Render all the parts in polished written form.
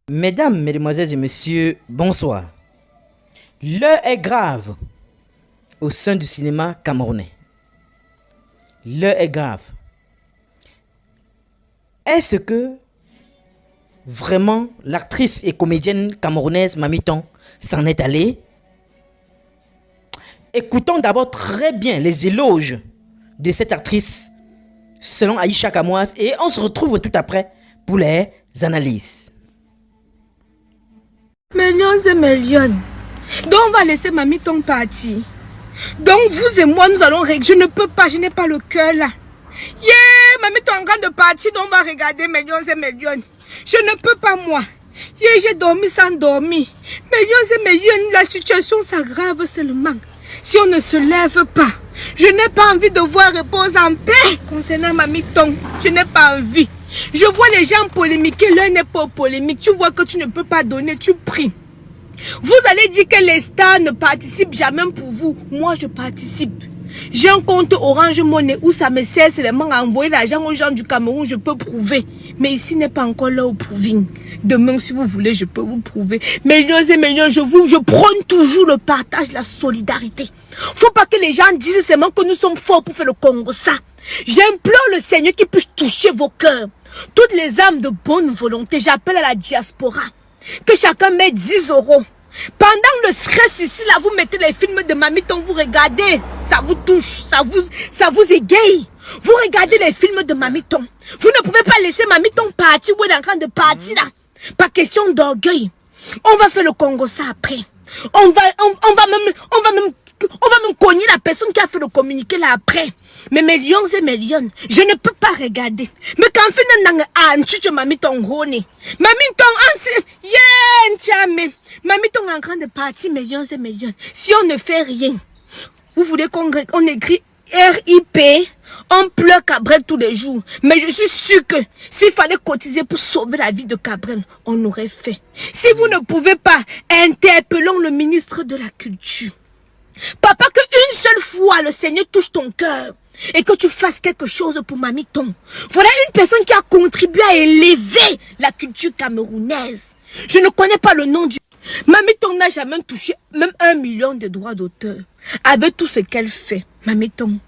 Mesdames, mesdemoiselles et messieurs, bonsoir. L'heure est grave au sein du cinéma camerounais. L'heure est grave. Est-ce que vraiment l'actrice et comédienne camerounaise Mamiton s'en est allée? Écoutons d'abord très bien les éloges de cette actrice selon Aïcha Kamoise et on se retrouve tout après pour les analyses. Millions et millions. Donc on va laisser Mamiton partir. Donc vous et moi nous allons régler. Je ne peux pas, je n'ai pas le cœur là. Yeah, Mamiton en train de partir, donc on va regarder millions et millions. Je ne peux pas moi. Yeah, j'ai dormi sans dormir. Millions et millions, la situation s'aggrave seulement. Si on ne se lève pas, je n'ai pas envie de voir repose en paix concernant Mamiton. Je n'ai pas envie. Je vois les gens polémiquer, l'un n'est pas polémique. Tu vois que tu ne peux pas donner, tu pries. Vous allez dire que les stars ne participent jamais pour vous. Moi, je participe. J'ai un compte Orange Money où ça me sert seulement à envoyer l'argent aux gens du Cameroun, je peux prouver. Mais ici n'est pas encore là au proving. Demain, si vous voulez, je peux vous prouver. Millions et millions, je prône toujours le partage, la solidarité. Faut pas que les gens disent seulement que nous sommes forts pour faire le Congo, ça. J'implore le Seigneur qui puisse toucher vos cœurs. Toutes les âmes de bonne volonté, j'appelle à la diaspora. Que chacun mette 10 euros. Pendant le stress ici, là, vous mettez les films de Mamiton, vous regardez. Ça vous touche, ça vous égaye. Vous regardez les films de Mamiton. Vous ne pouvez pas laisser Mamiton partir ou elle est en train de partir là. Pas question d'orgueil. On va faire le Congo ça après. On va même cogner la personne qui a fait le communiqué là après. Mais millions et millions, je ne peux pas regarder. Mais quand on Mamiton Roni. Mamiton en train de partir millions et millions. Si on ne fait rien, vous voulez qu'on écrit RIP, on pleure Cabrel tous les jours. Mais je suis sûr que s'il fallait cotiser pour sauver la vie de Cabrel, on aurait fait. Si vous ne pouvez pas, interpellons le ministre de la Culture. Papa, que une seule fois le Seigneur touche ton cœur et que tu fasses quelque chose pour Mamiton. Voilà une personne qui a contribué à élever la culture camerounaise. Je ne connais pas le nom du... Mamiton n'a jamais touché même 1 million de droits d'auteur. Avec tout ce qu'elle fait, Mamiton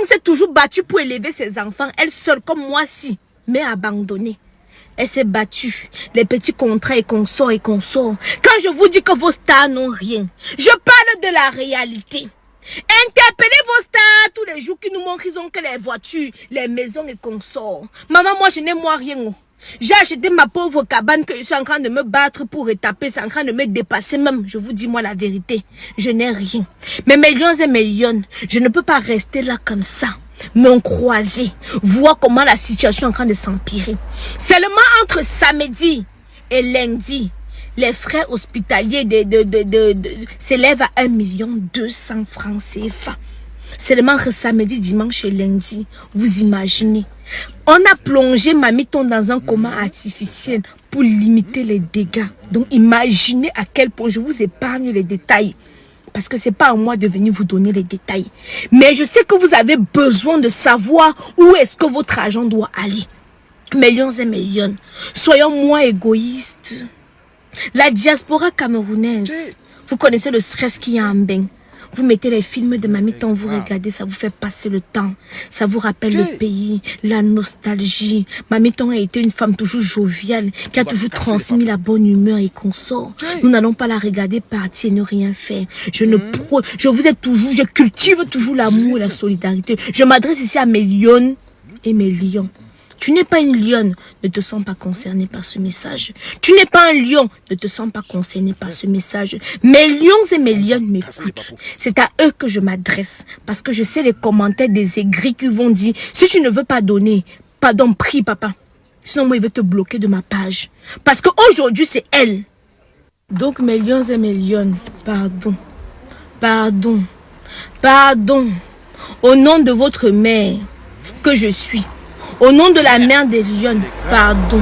s'est toujours battue pour élever ses enfants, elle seule comme moi si, mais abandonnée. Elle s'est battue, les petits contrats et consorts. Quand je vous dis que vos stars n'ont rien, je parle de la réalité. Interpellez vos stars tous les jours qui nous montrent qu'ils ont que les voitures, les maisons et consorts. Maman, moi je n'ai rien. J'ai acheté ma pauvre cabane que je suis en train de me battre pour retaper, c'est en train de me dépasser même. Je vous dis moi la vérité, je n'ai rien. Mais millions et millions, je ne peux pas rester là comme ça. M'en croiser, voir comment la situation est en train de s'empirer. Seulement entre samedi et lundi, les frais hospitaliers s'élèvent à 1 200 000 francs CFA. Seulement entre samedi, dimanche et lundi, vous imaginez. On a plongé Mamiton dans un coma artificiel pour limiter les dégâts. Donc imaginez à quel point je vous épargne les détails. Parce que c'est pas à moi de venir vous donner les détails. Mais je sais que vous avez besoin de savoir où est-ce que votre argent doit aller. Millions et millions. Soyons moins égoïstes. La diaspora camerounaise, vous connaissez le stress qu'il y a en bain. Vous mettez les films de Mamiton, vous regardez, ça vous fait passer le temps. Ça vous rappelle le pays, la nostalgie. Mamiton a été une femme toujours joviale, qui a toujours transmis la bonne humeur et consort. Nous n'allons pas la regarder partir et ne rien faire. Je cultive toujours l'amour et la solidarité. Je m'adresse ici à mes lions et mes lions. Tu n'es pas une lionne, ne te sens pas concerné par ce message. Tu n'es pas un lion, ne te sens pas concerné par ce message. Mes lions et mes lionnes m'écoutent. C'est à eux que je m'adresse. Parce que je sais les commentaires des aigris qui vont dire, si tu ne veux pas donner, pardon, prie papa. Sinon moi, il veut te bloquer de ma page. Parce qu'aujourd'hui, c'est elle. Donc mes lions et mes lionnes, pardon. Au nom de votre mère que je suis. Au nom de la mère des lions, pardon.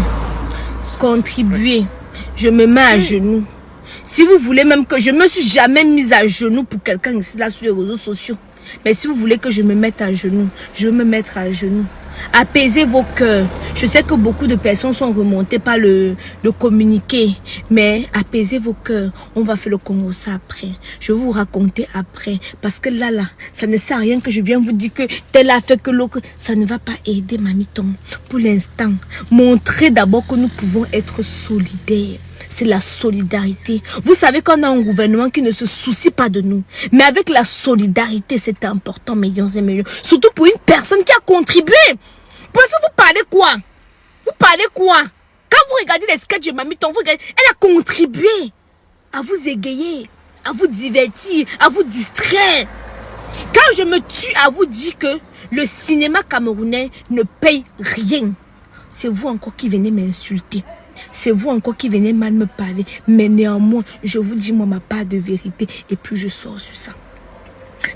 Contribuez. Je me mets à genoux. Si vous voulez même que je me suis jamais mise à genoux pour quelqu'un ici là sur les réseaux sociaux. Mais si vous voulez que je me mette à genoux, je vais me mettre à genoux. Apaisez vos cœurs. Je sais que beaucoup de personnes sont remontées par le communiqué. Mais apaisez vos cœurs. On va faire le Congo ça après. Je vais vous raconter après. Parce que là, ça ne sert à rien que je vienne vous dire que tel a fait que l'autre. Ça ne va pas aider, Mamiton. Pour l'instant, montrez d'abord que nous pouvons être solidaires. C'est la solidarité. Vous savez qu'on a un gouvernement qui ne se soucie pas de nous. Mais avec la solidarité, c'est important, millions et millions. Surtout pour une personne qui a contribué. Parce que vous parlez quoi? Vous parlez quoi? Quand vous regardez les sketchs de Mamiton, vous regardez, elle a contribué à vous égayer, à vous divertir, à vous distraire. Quand je me tue à vous dire que le cinéma camerounais ne paye rien, c'est vous encore qui venez m'insulter. C'est vous encore qui venez mal me parler. Mais néanmoins, je vous dis moi ma part de vérité. Et puis je sors sur ça.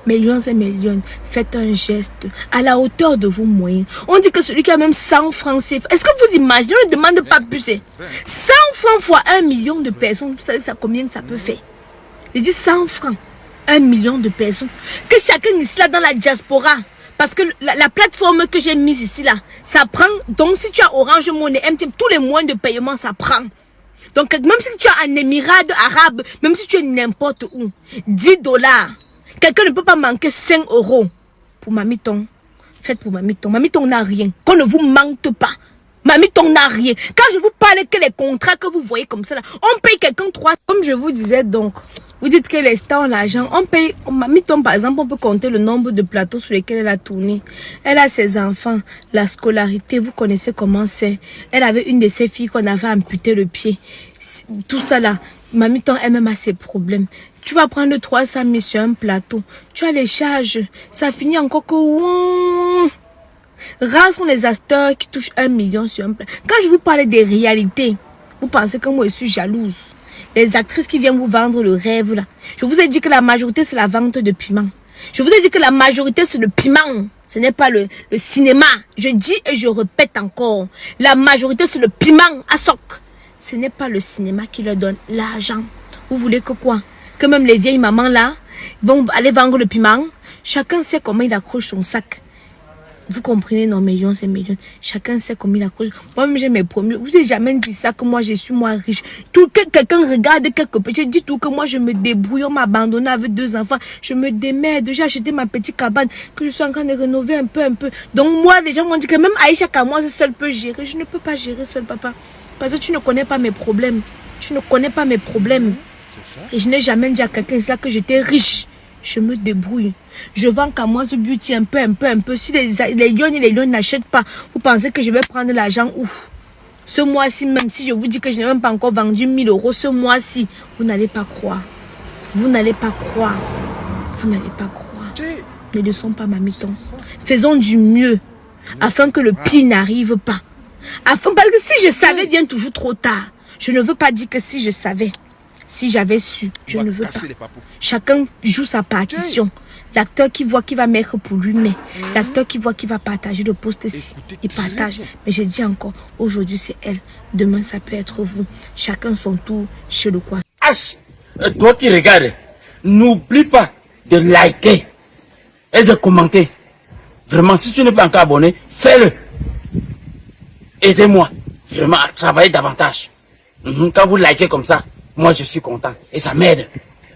Millions et millions, faites un geste à la hauteur de vos moyens. On dit que celui qui a même 100 francs, c'est... Est-ce que vous imaginez, on ne demande pas plus. 100 francs fois 1 million de personnes, vous savez ça, combien ça peut faire? Je dis 100 francs, 1 million de personnes. Que chacun ici là dans la diaspora... Parce que la plateforme que j'ai mise ici, là, ça prend. Donc, si tu as Orange Money, MTM, tous les moyens de paiement, ça prend. Donc, même si tu as un émirat arabe, même si tu es n'importe où, 10 $, quelqu'un ne peut pas manquer 5 € pour Mamiton. Faites pour Mamiton. Mamiton n'a rien. Qu'on ne vous manque pas. Mamiton n'a rien. Quand je vous parle que les contrats que vous voyez comme ça, là, on paye quelqu'un 3. Comme je vous disais donc, vous dites que les stars ont l'argent. On paye, Mamiton par exemple, on peut compter le nombre de plateaux sur lesquels elle a tourné. Elle a ses enfants, la scolarité, vous connaissez comment c'est. Elle avait une de ses filles qu'on avait amputé le pied. Tout ça là, Mamiton elle-même a ses problèmes. Tu vas prendre 300 000 sur un plateau. Tu as les charges. Ça finit encore que... Rares sont les acteurs qui touchent 1 million sur un plateau. Quand je vous parle des réalités, vous pensez que moi je suis jalouse. Les actrices qui viennent vous vendre le rêve là. Je vous ai dit que la majorité c'est la vente de piment. Je vous ai dit que la majorité c'est le piment. Ce n'est pas le cinéma. Je dis et je répète encore. La majorité c'est le piment à soc. Ce n'est pas le cinéma qui leur donne l'argent. Vous voulez que quoi? Que même les vieilles mamans là vont aller vendre le piment. Chacun sait comment il accroche son sac. Vous comprenez, non, millions et millions. Chacun sait comment il accroche. Moi-même, j'ai mes premiers. Vous n'avez jamais dit ça, que moi, je suis moi riche. Tout que quelqu'un regarde quelque peu. J'ai dit tout que moi, je me débrouille. On m'a abandonné avec 2 enfants. Je me démerde. J'ai acheté ma petite cabane que je suis en train de rénover un peu. Donc, moi, les gens m'ont dit que même Aïcha Kamoise seule peut gérer. Je ne peux pas gérer seul, papa. Parce que tu ne connais pas mes problèmes. Tu ne connais pas mes problèmes. C'est ça. Et je n'ai jamais dit à quelqu'un ça que j'étais riche. Je me débrouille. Je vends Kamoise Beauty un peu. Si les lions et les lions n'achètent pas, vous pensez que je vais prendre l'argent où? Ce mois-ci, même si je vous dis que je n'ai même pas encore vendu 1 000 €, ce mois-ci, vous n'allez pas croire. Vous n'allez pas croire. Vous n'allez pas croire. Ne laissons pas Mamiton. Faisons du mieux afin que le pire n'arrive pas. Parce que si je savais, vient toujours trop tard. Je ne veux pas dire que si je savais. Si j'avais su, je ne veux pas. Chacun joue sa partition. L'acteur qui voit qui va mettre pour lui met. L'acteur qui voit qui va partager le poste ici, il partage. Mais je dis encore, aujourd'hui c'est elle. Demain ça peut être vous. Chacun son tour chez le coiffeur. Toi qui regardes, n'oublie pas de liker et de commenter. Vraiment, si tu n'es pas encore abonné, fais-le. Aidez-moi vraiment à travailler davantage. Quand vous likez comme ça, moi je suis content et ça m'aide.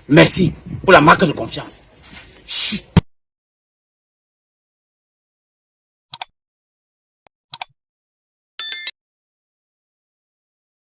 Merci pour la marque de confiance.